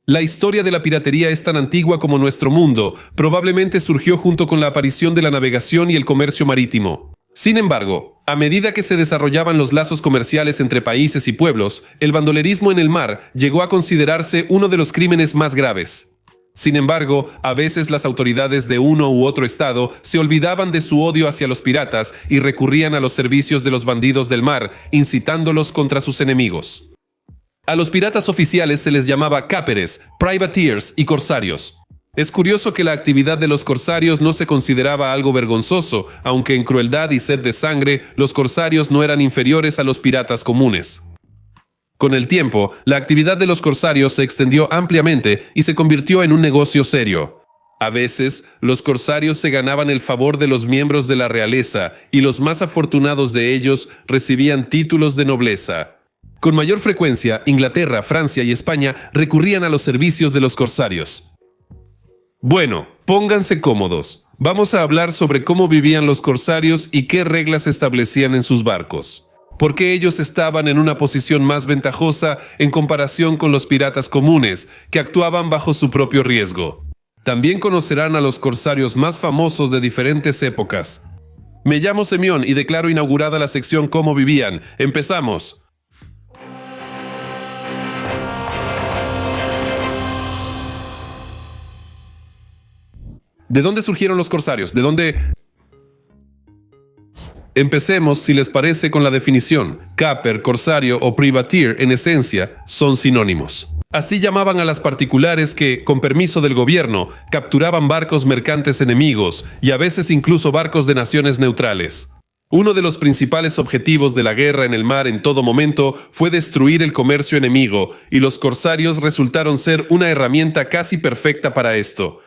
La historia de la piratería es tan antigua como nuestro mundo, probablemente surgió junto con la aparición de la navegación y el comercio marítimo. Sin embargo, a medida que se desarrollaban los lazos comerciales entre países y pueblos, el bandolerismo en el mar llegó a considerarse uno de los crímenes más graves. Sin embargo, a veces las autoridades de uno u otro estado se olvidaban de su odio hacia los piratas y recurrían a los servicios de los bandidos del mar, incitándolos contra sus enemigos. A los piratas oficiales se les llamaba cáperes, privateers y corsarios. Es curioso que la actividad de los corsarios no se consideraba algo vergonzoso, aunque en crueldad y sed de sangre, los corsarios no eran inferiores a los piratas comunes. Con el tiempo, la actividad de los corsarios se extendió ampliamente y se convirtió en un negocio serio. A veces, los corsarios se ganaban el favor de los miembros de la realeza y los más afortunados de ellos recibían títulos de nobleza. Con mayor frecuencia, Inglaterra, Francia y España recurrían a los servicios de los corsarios. Bueno, pónganse cómodos. Vamos a hablar sobre cómo vivían los corsarios y qué reglas establecían en sus barcos. ¿Por qué ellos estaban en una posición más ventajosa en comparación con los piratas comunes, que actuaban bajo su propio riesgo? También conocerán a los corsarios más famosos de diferentes épocas. Me llamo Semión y declaro inaugurada la sección Cómo vivían. ¡Empezamos! ¿De dónde surgieron los corsarios? ¿De dónde...? Empecemos, si les parece, con la definición. Cáper, corsario o privateer, en esencia, son sinónimos. Así llamaban a las particulares que, con permiso del gobierno, capturaban barcos mercantes enemigos y a veces incluso barcos de naciones neutrales. Uno de los principales objetivos de la guerra en el mar en todo momento fue destruir el comercio enemigo, y los corsarios resultaron ser una herramienta casi perfecta para esto.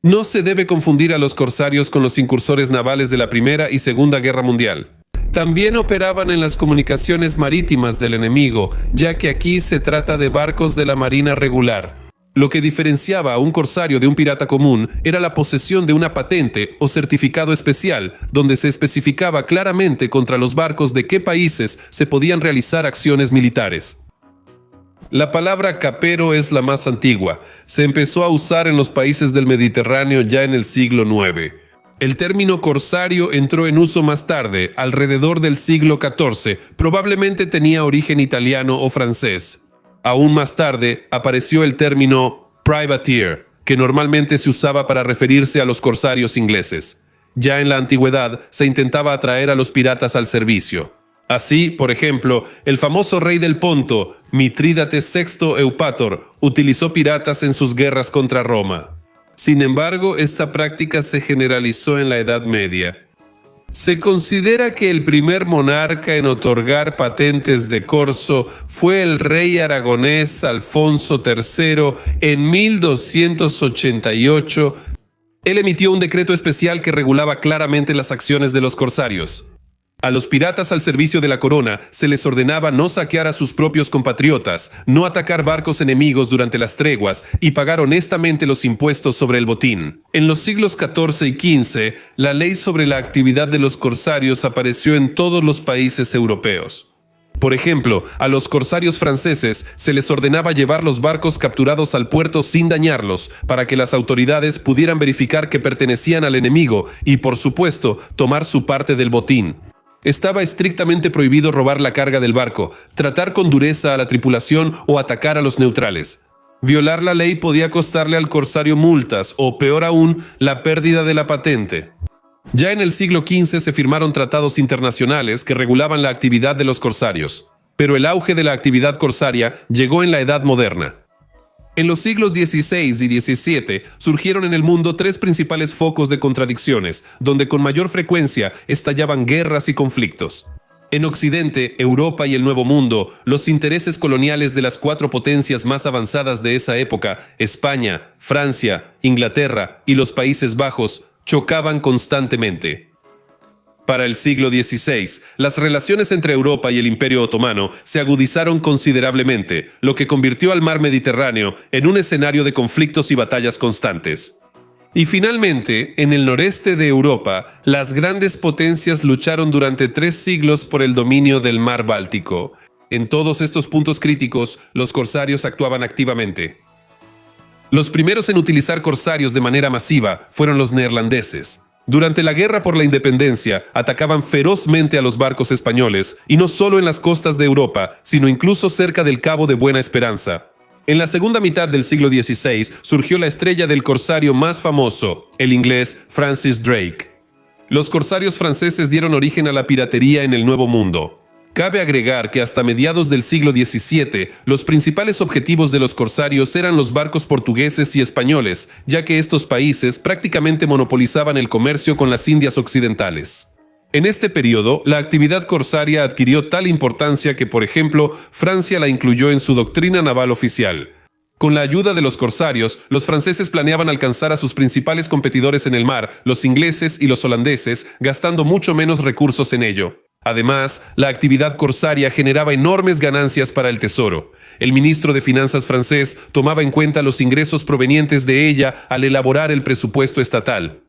No se debe confundir a los corsarios con los incursores navales de la Primera y Segunda Guerra Mundial. También operaban en las comunicaciones marítimas del enemigo, ya que aquí se trata de barcos de la Marina regular. Lo que diferenciaba a un corsario de un pirata común era la posesión de una patente o certificado especial, donde se especificaba claramente contra los barcos de qué países se podían realizar acciones militares. La palabra capero es la más antigua. Se empezó a usar en los países del Mediterráneo ya en el siglo IX. El término corsario entró en uso más tarde, alrededor del siglo XIV. Probablemente tenía origen italiano o francés. Aún más tarde apareció el término privateer, que normalmente se usaba para referirse a los corsarios ingleses. Ya en la antigüedad se intentaba atraer a los piratas al servicio. Así, por ejemplo, el famoso rey del Ponto, Mitrídates VI Eupator, utilizó piratas en sus guerras contra Roma. Sin embargo, esta práctica se generalizó en la Edad Media. Se considera que el primer monarca en otorgar patentes de corso fue el rey aragonés Alfonso III en 1288. Él emitió un decreto especial que regulaba claramente las acciones de los corsarios. A los piratas al servicio de la corona se les ordenaba no saquear a sus propios compatriotas, no atacar barcos enemigos durante las treguas y pagar honestamente los impuestos sobre el botín. En los siglos XIV y XV, la ley sobre la actividad de los corsarios apareció en todos los países europeos. Por ejemplo, a los corsarios franceses se les ordenaba llevar los barcos capturados al puerto sin dañarlos, para que las autoridades pudieran verificar que pertenecían al enemigo y, por supuesto, tomar su parte del botín. Estaba estrictamente prohibido robar la carga del barco, tratar con dureza a la tripulación o atacar a los neutrales. Violar la ley podía costarle al corsario multas o, peor aún, la pérdida de la patente. Ya en el siglo XV se firmaron tratados internacionales que regulaban la actividad de los corsarios, pero el auge de la actividad corsaria llegó en la Edad Moderna. En los siglos XVI y XVII surgieron en el mundo tres principales focos de contradicciones, donde con mayor frecuencia estallaban guerras y conflictos. En Occidente, Europa y el Nuevo Mundo, los intereses coloniales de las cuatro potencias más avanzadas de esa época, España, Francia, Inglaterra y los Países Bajos, chocaban constantemente. Para el siglo XVI, las relaciones entre Europa y el Imperio Otomano se agudizaron considerablemente, lo que convirtió al mar Mediterráneo en un escenario de conflictos y batallas constantes. Y finalmente, en el noreste de Europa, las grandes potencias lucharon durante 3 siglos por el dominio del mar Báltico. En todos estos puntos críticos, los corsarios actuaban activamente. Los primeros en utilizar corsarios de manera masiva fueron los neerlandeses. Durante la Guerra por la Independencia, atacaban ferozmente a los barcos españoles, y no solo en las costas de Europa, sino incluso cerca del Cabo de Buena Esperanza. En la segunda mitad del siglo XVI surgió la estrella del corsario más famoso, el inglés Francis Drake. Los corsarios franceses dieron origen a la piratería en el Nuevo Mundo. Cabe agregar que hasta mediados del siglo XVII, los principales objetivos de los corsarios eran los barcos portugueses y españoles, ya que estos países prácticamente monopolizaban el comercio con las Indias Occidentales. En este periodo, la actividad corsaria adquirió tal importancia que, por ejemplo, Francia la incluyó en su doctrina naval oficial. Con la ayuda de los corsarios, los franceses planeaban alcanzar a sus principales competidores en el mar, los ingleses y los holandeses, gastando mucho menos recursos en ello. Además, la actividad corsaria generaba enormes ganancias para el tesoro. El ministro de Finanzas francés tomaba en cuenta los ingresos provenientes de ella al elaborar el presupuesto estatal.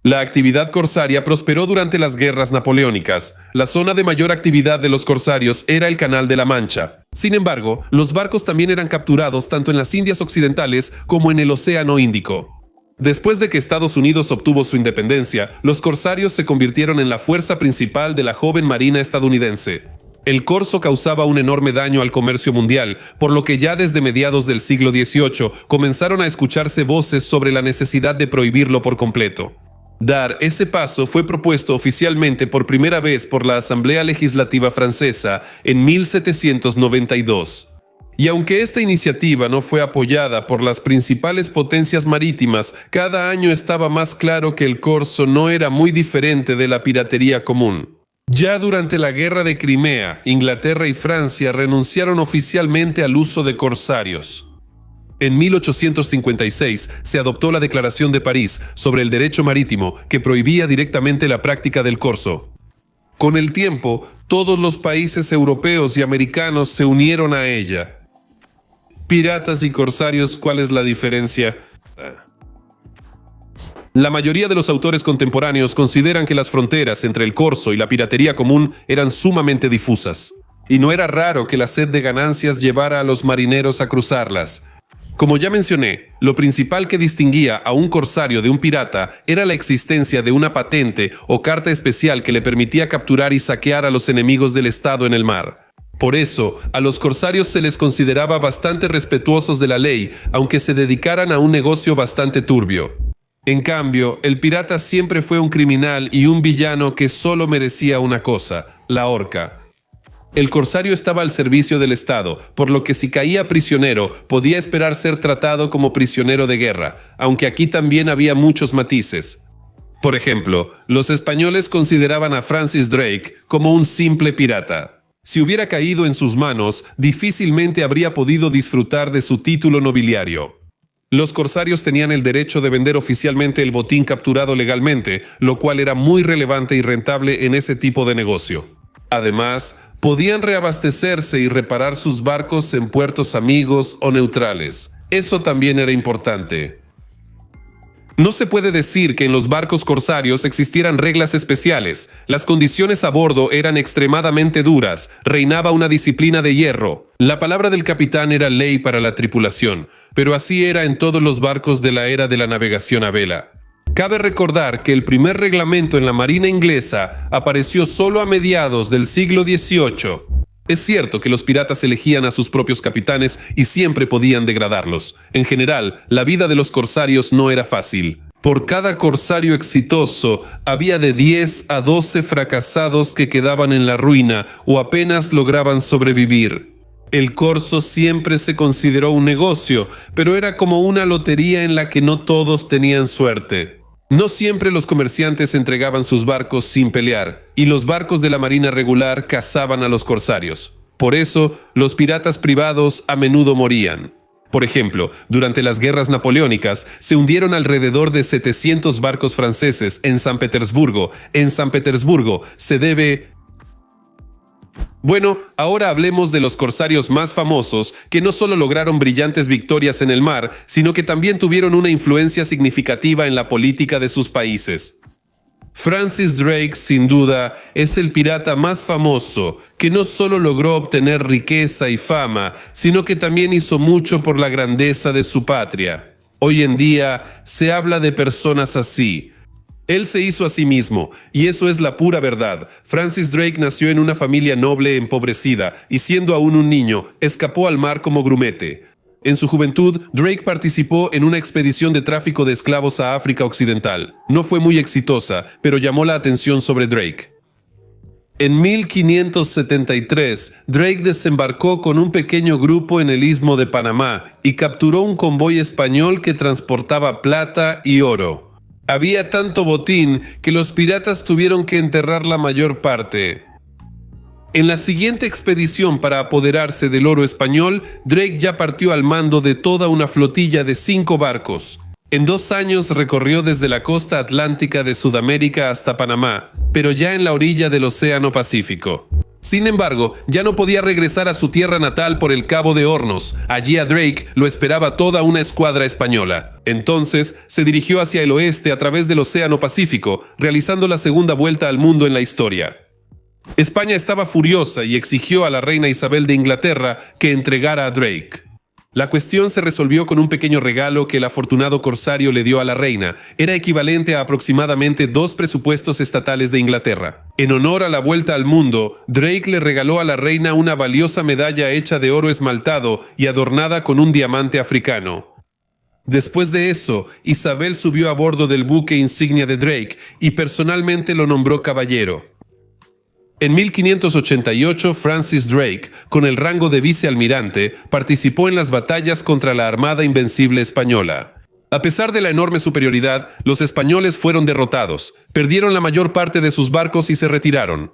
La actividad corsaria prosperó durante las guerras napoleónicas. La zona de mayor actividad de los corsarios era el Canal de la Mancha. Sin embargo, los barcos también eran capturados tanto en las Indias Occidentales como en el Océano Índico. Después de que Estados Unidos obtuvo su independencia, los corsarios se convirtieron en la fuerza principal de la joven marina estadounidense. El corso causaba un enorme daño al comercio mundial, por lo que ya desde mediados del siglo XVIII comenzaron a escucharse voces sobre la necesidad de prohibirlo por completo. Dar ese paso fue propuesto oficialmente por primera vez por la Asamblea Legislativa Francesa en 1792. Y aunque esta iniciativa no fue apoyada por las principales potencias marítimas, cada año estaba más claro que el corso no era muy diferente de la piratería común. Ya durante la Guerra de Crimea, Inglaterra y Francia renunciaron oficialmente al uso de corsarios. En 1856 se adoptó la Declaración de París sobre el derecho marítimo, que prohibía directamente la práctica del corso. Con el tiempo, todos los países europeos y americanos se unieron a ella. Piratas y corsarios, ¿cuál es la diferencia? La mayoría de los autores contemporáneos consideran que las fronteras entre el corso y la piratería común eran sumamente difusas, y no era raro que la sed de ganancias llevara a los marineros a cruzarlas. Como ya mencioné, lo principal que distinguía a un corsario de un pirata era la existencia de una patente o carta especial que le permitía capturar y saquear a los enemigos del Estado en el mar. Por eso, a los corsarios se les consideraba bastante respetuosos de la ley, aunque se dedicaran a un negocio bastante turbio. En cambio, el pirata siempre fue un criminal y un villano que solo merecía una cosa: la horca. El corsario estaba al servicio del Estado, por lo que si caía prisionero, podía esperar ser tratado como prisionero de guerra, aunque aquí también había muchos matices. Por ejemplo, los españoles consideraban a Francis Drake como un simple pirata. Si hubiera caído en sus manos, difícilmente habría podido disfrutar de su título nobiliario. Los corsarios tenían el derecho de vender oficialmente el botín capturado legalmente, lo cual era muy relevante y rentable en ese tipo de negocio. Además, podían reabastecerse y reparar sus barcos en puertos amigos o neutrales. Eso también era importante. No se puede decir que en los barcos corsarios existieran reglas especiales. Las condiciones a bordo eran extremadamente duras, reinaba una disciplina de hierro. La palabra del capitán era ley para la tripulación, pero así era en todos los barcos de la era de la navegación a vela. Cabe recordar que el primer reglamento en la Marina inglesa apareció solo a mediados del siglo XVIII. Es cierto que los piratas elegían a sus propios capitanes y siempre podían degradarlos. En general, la vida de los corsarios no era fácil. Por cada corsario exitoso, había de 10 a 12 fracasados que quedaban en la ruina o apenas lograban sobrevivir. El corso siempre se consideró un negocio, pero era como una lotería en la que no todos tenían suerte. No siempre los comerciantes entregaban sus barcos sin pelear, y los barcos de la marina regular cazaban a los corsarios. Por eso, los piratas privados a menudo morían. Por ejemplo, durante las guerras napoleónicas, se hundieron alrededor de 700 barcos franceses en San Petersburgo. En San Petersburgo se debe... Bueno, ahora hablemos de los corsarios más famosos, que no solo lograron brillantes victorias en el mar, sino que también tuvieron una influencia significativa en la política de sus países. Francis Drake, sin duda, es el pirata más famoso, que no solo logró obtener riqueza y fama, sino que también hizo mucho por la grandeza de su patria. Hoy en día se habla de personas así. Él se hizo a sí mismo, y eso es la pura verdad. Francis Drake nació en una familia noble empobrecida, y siendo aún un niño, escapó al mar como grumete. En su juventud, Drake participó en una expedición de tráfico de esclavos a África Occidental. No fue muy exitosa, pero llamó la atención sobre Drake. En 1573, Drake desembarcó con un pequeño grupo en el Istmo de Panamá y capturó un convoy español que transportaba plata y oro. Había tanto botín que los piratas tuvieron que enterrar la mayor parte. En la siguiente expedición para apoderarse del oro español, Drake ya partió al mando de toda una flotilla de 5 barcos. En 2 años recorrió desde la costa atlántica de Sudamérica hasta Panamá, pero ya en la orilla del Océano Pacífico. Sin embargo, ya no podía regresar a su tierra natal por el Cabo de Hornos. Allí a Drake lo esperaba toda una escuadra española. Entonces, se dirigió hacia el oeste a través del Océano Pacífico, realizando la segunda vuelta al mundo en la historia. España estaba furiosa y exigió a la reina Isabel de Inglaterra que entregara a Drake. La cuestión se resolvió con un pequeño regalo que el afortunado corsario le dio a la reina. Era equivalente a aproximadamente 2 presupuestos estatales de Inglaterra. En honor a la vuelta al mundo, Drake le regaló a la reina una valiosa medalla hecha de oro esmaltado y adornada con un diamante africano. Después de eso, Isabel subió a bordo del buque insignia de Drake y personalmente lo nombró caballero. En 1588, Francis Drake, con el rango de vicealmirante, participó en las batallas contra la Armada Invencible española. A pesar de la enorme superioridad, los españoles fueron derrotados, perdieron la mayor parte de sus barcos y se retiraron.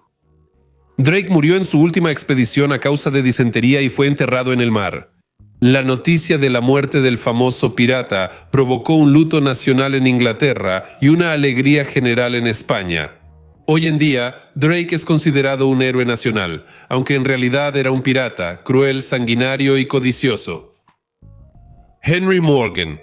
Drake murió en su última expedición a causa de disentería y fue enterrado en el mar. La noticia de la muerte del famoso pirata provocó un luto nacional en Inglaterra y una alegría general en España. Hoy en día, Drake es considerado un héroe nacional, aunque en realidad era un pirata, cruel, sanguinario y codicioso. Henry Morgan.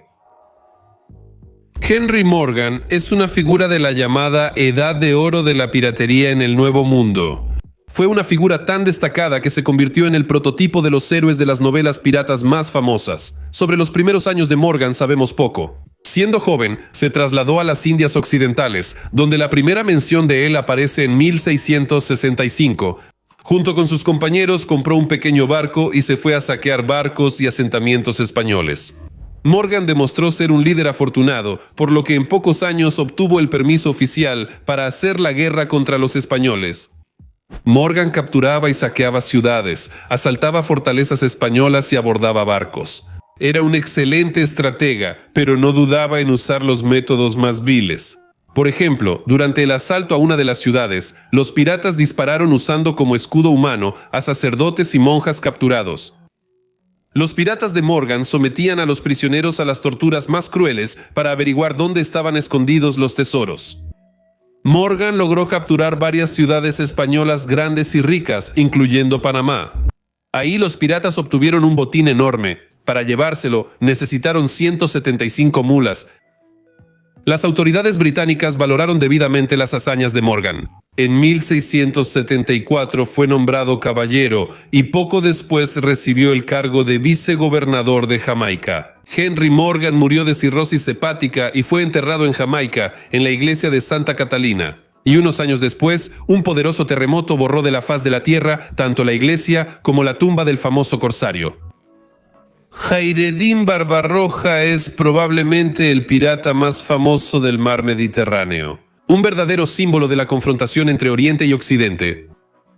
Henry Morgan es una figura de la llamada Edad de Oro de la piratería en el Nuevo Mundo. Fue una figura tan destacada que se convirtió en el prototipo de los héroes de las novelas piratas más famosas. Sobre los primeros años de Morgan sabemos poco. Siendo joven, se trasladó a las Indias Occidentales, donde la primera mención de él aparece en 1665. Junto con sus compañeros compró un pequeño barco y se fue a saquear barcos y asentamientos españoles. Morgan demostró ser un líder afortunado, por lo que en pocos años obtuvo el permiso oficial para hacer la guerra contra los españoles. Morgan capturaba y saqueaba ciudades, asaltaba fortalezas españolas y abordaba barcos. Era un excelente estratega, pero no dudaba en usar los métodos más viles. Por ejemplo, durante el asalto a una de las ciudades, los piratas dispararon usando como escudo humano a sacerdotes y monjas capturados. Los piratas de Morgan sometían a los prisioneros a las torturas más crueles para averiguar dónde estaban escondidos los tesoros. Morgan logró capturar varias ciudades españolas grandes y ricas, incluyendo Panamá. Ahí los piratas obtuvieron un botín enorme. Para llevárselo, necesitaron 175 mulas. Las autoridades británicas valoraron debidamente las hazañas de Morgan. En 1674 fue nombrado caballero y poco después recibió el cargo de vicegobernador de Jamaica. Henry Morgan murió de cirrosis hepática y fue enterrado en Jamaica, en la iglesia de Santa Catalina. Y unos años después, un poderoso terremoto borró de la faz de la tierra tanto la iglesia como la tumba del famoso corsario. Khaireddin Barbarroja es probablemente el pirata más famoso del mar Mediterráneo. Un verdadero símbolo de la confrontación entre Oriente y Occidente.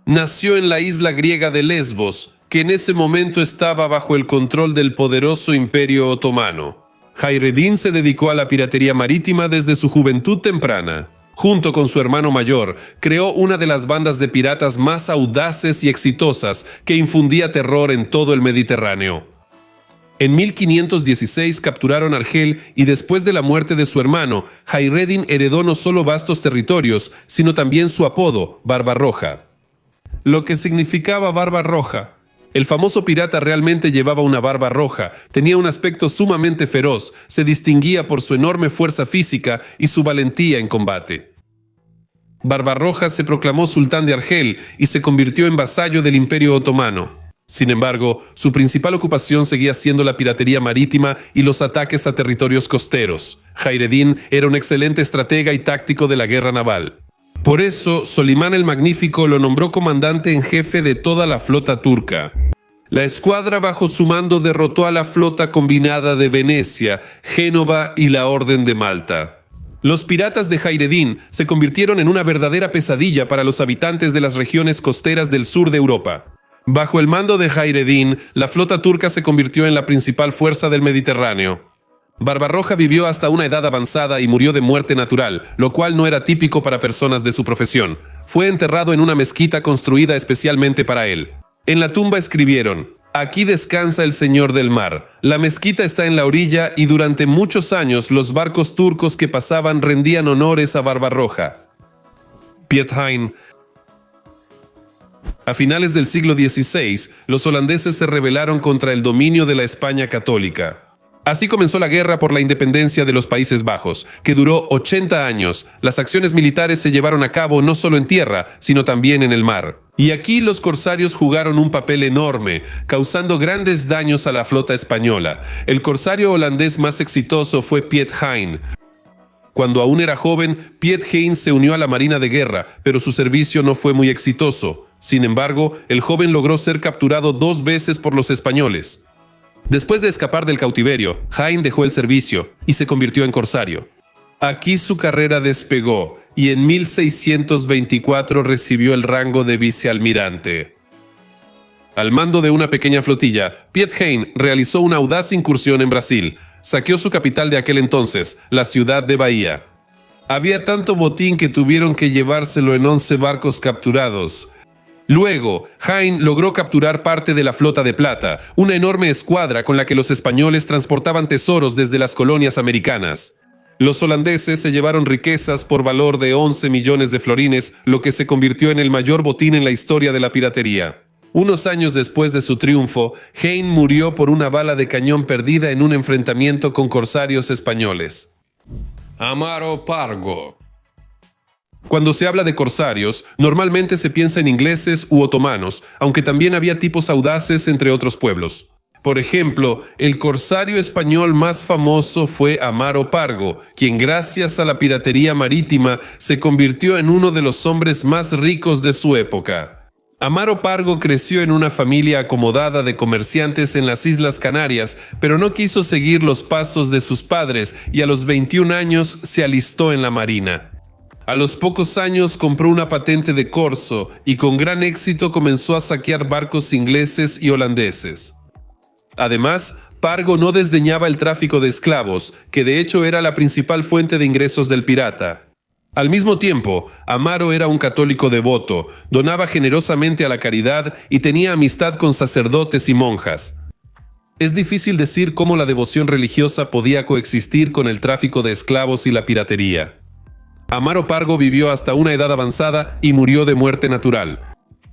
Nació en la isla griega de Lesbos, que en ese momento estaba bajo el control del poderoso Imperio Otomano. Khaireddin se dedicó a la piratería marítima desde su juventud temprana. Junto con su hermano mayor, creó una de las bandas de piratas más audaces y exitosas que infundía terror en todo el Mediterráneo. En 1516 capturaron Argel y después de la muerte de su hermano, Khaireddin heredó no solo vastos territorios, sino también su apodo, Barbarroja. Lo que significaba Barba Roja. El famoso pirata realmente llevaba una barba roja, tenía un aspecto sumamente feroz, se distinguía por su enorme fuerza física y su valentía en combate. Barbarroja se proclamó sultán de Argel y se convirtió en vasallo del Imperio Otomano. Sin embargo, su principal ocupación seguía siendo la piratería marítima y los ataques a territorios costeros. Khaireddin era un excelente estratega y táctico de la guerra naval. Por eso, Solimán el Magnífico lo nombró comandante en jefe de toda la flota turca. La escuadra bajo su mando derrotó a la flota combinada de Venecia, Génova y la Orden de Malta. Los piratas de Khaireddin se convirtieron en una verdadera pesadilla para los habitantes de las regiones costeras del sur de Europa. Bajo el mando de Khaireddin, la flota turca se convirtió en la principal fuerza del Mediterráneo. Barbarroja vivió hasta una edad avanzada y murió de muerte natural, lo cual no era típico para personas de su profesión. Fue enterrado en una mezquita construida especialmente para él. En la tumba escribieron: «Aquí descansa el Señor del mar». La mezquita está en la orilla y durante muchos años los barcos turcos que pasaban rendían honores a Barbarroja. Piet Hein. A finales del siglo XVI, los holandeses se rebelaron contra el dominio de la España católica. Así comenzó la guerra por la independencia de los Países Bajos, que duró 80 años. Las acciones militares se llevaron a cabo no solo en tierra, sino también en el mar. Y aquí los corsarios jugaron un papel enorme, causando grandes daños a la flota española. El corsario holandés más exitoso fue Piet Hein. Cuando aún era joven, Piet Hein se unió a la Marina de Guerra, pero su servicio no fue muy exitoso. Sin embargo, el joven logró ser capturado 2 veces por los españoles. Después de escapar del cautiverio, Hein dejó el servicio y se convirtió en corsario. Aquí su carrera despegó y en 1624 recibió el rango de vicealmirante. Al mando de una pequeña flotilla, Piet Hein realizó una audaz incursión en Brasil. Saqueó su capital de aquel entonces, la ciudad de Bahía. Había tanto botín que tuvieron que llevárselo en 11 barcos capturados. Luego, Hein logró capturar parte de la Flota de Plata, una enorme escuadra con la que los españoles transportaban tesoros desde las colonias americanas. Los holandeses se llevaron riquezas por valor de 11 millones de florines, lo que se convirtió en el mayor botín en la historia de la piratería. Unos años después de su triunfo, Hein murió por una bala de cañón perdida en un enfrentamiento con corsarios españoles. Amaro Pargo. Cuando se habla de corsarios, normalmente se piensa en ingleses u otomanos, aunque también había tipos audaces entre otros pueblos. Por ejemplo, el corsario español más famoso fue Amaro Pargo, quien gracias a la piratería marítima se convirtió en uno de los hombres más ricos de su época. Amaro Pargo creció en una familia acomodada de comerciantes en las Islas Canarias, pero no quiso seguir los pasos de sus padres y a los 21 años se alistó en la marina. A los pocos años compró una patente de corso y con gran éxito comenzó a saquear barcos ingleses y holandeses. Además, Pargo no desdeñaba el tráfico de esclavos, que de hecho era la principal fuente de ingresos del pirata. Al mismo tiempo, Amaro era un católico devoto, donaba generosamente a la caridad y tenía amistad con sacerdotes y monjas. Es difícil decir cómo la devoción religiosa podía coexistir con el tráfico de esclavos y la piratería. Amaro Pargo vivió hasta una edad avanzada y murió de muerte natural.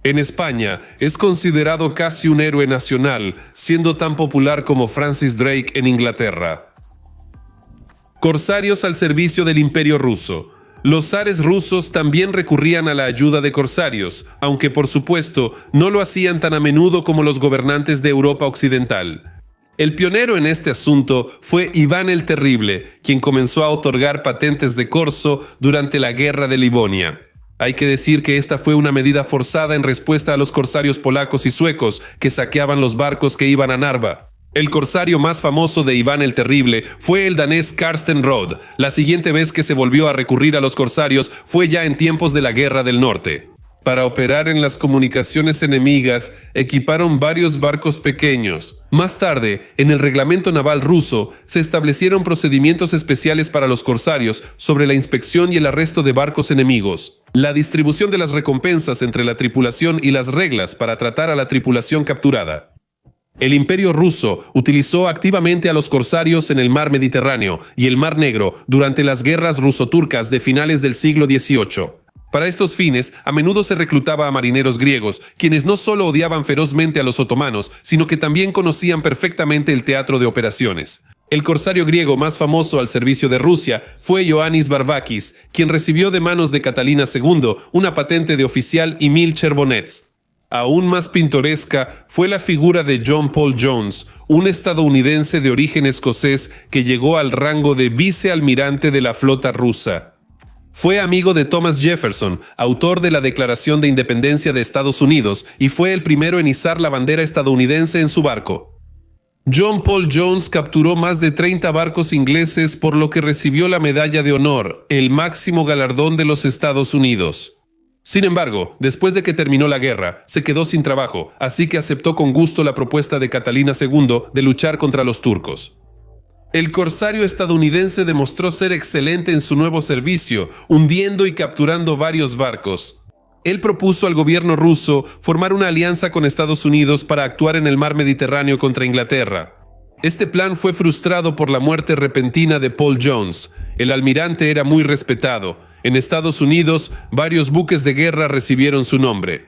En España es considerado casi un héroe nacional, siendo tan popular como Francis Drake en Inglaterra. Corsarios al servicio del Imperio ruso. Los zares rusos también recurrían a la ayuda de corsarios, aunque por supuesto no lo hacían tan a menudo como los gobernantes de Europa Occidental. El pionero en este asunto fue Iván el Terrible, quien comenzó a otorgar patentes de corso durante la Guerra de Livonia. Hay que decir que esta fue una medida forzada en respuesta a los corsarios polacos y suecos que saqueaban los barcos que iban a Narva. El corsario más famoso de Iván el Terrible fue el danés Karsten Rod. La siguiente vez que se volvió a recurrir a los corsarios fue ya en tiempos de la Guerra del Norte. Para operar en las comunicaciones enemigas, equiparon varios barcos pequeños. Más tarde, en el reglamento naval ruso, se establecieron procedimientos especiales para los corsarios sobre la inspección y el arresto de barcos enemigos, la distribución de las recompensas entre la tripulación y las reglas para tratar a la tripulación capturada. El Imperio ruso utilizó activamente a los corsarios en el mar Mediterráneo y el Mar Negro durante las guerras ruso-turcas de finales del siglo XVIII. Para estos fines, a menudo se reclutaba a marineros griegos, quienes no solo odiaban ferozmente a los otomanos, sino que también conocían perfectamente el teatro de operaciones. El corsario griego más famoso al servicio de Rusia fue Ioannis Varvakis, quien recibió de manos de Catalina II una patente de oficial y 1000 cherbonets. Aún más pintoresca fue la figura de John Paul Jones, un estadounidense de origen escocés que llegó al rango de vicealmirante de la flota rusa. Fue amigo de Thomas Jefferson, autor de la Declaración de Independencia de Estados Unidos, y fue el primero en izar la bandera estadounidense en su barco. John Paul Jones capturó más de 30 barcos ingleses, por lo que recibió la Medalla de Honor, el máximo galardón de los Estados Unidos. Sin embargo, después de que terminó la guerra, se quedó sin trabajo, así que aceptó con gusto la propuesta de Catalina II de luchar contra los turcos. El corsario estadounidense demostró ser excelente en su nuevo servicio, hundiendo y capturando varios barcos. Él propuso al gobierno ruso formar una alianza con Estados Unidos para actuar en el mar Mediterráneo contra Inglaterra. Este plan fue frustrado por la muerte repentina de Paul Jones. El almirante era muy respetado. En Estados Unidos, varios buques de guerra recibieron su nombre.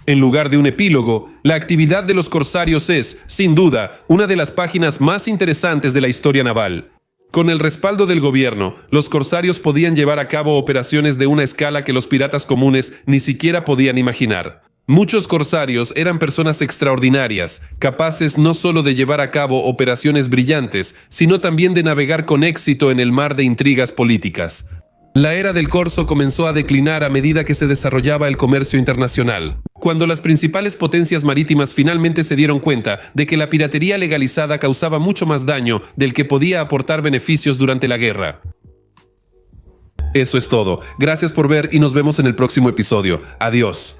En lugar de un epílogo, la actividad de los corsarios es, sin duda, una de las páginas más interesantes de la historia naval. Con el respaldo del gobierno, los corsarios podían llevar a cabo operaciones de una escala que los piratas comunes ni siquiera podían imaginar. Muchos corsarios eran personas extraordinarias, capaces no solo de llevar a cabo operaciones brillantes, sino también de navegar con éxito en el mar de intrigas políticas. La era del corso comenzó a declinar a medida que se desarrollaba el comercio internacional. Cuando las principales potencias marítimas finalmente se dieron cuenta de que la piratería legalizada causaba mucho más daño del que podía aportar beneficios durante la guerra. Eso es todo. Gracias por ver y nos vemos en el próximo episodio. Adiós.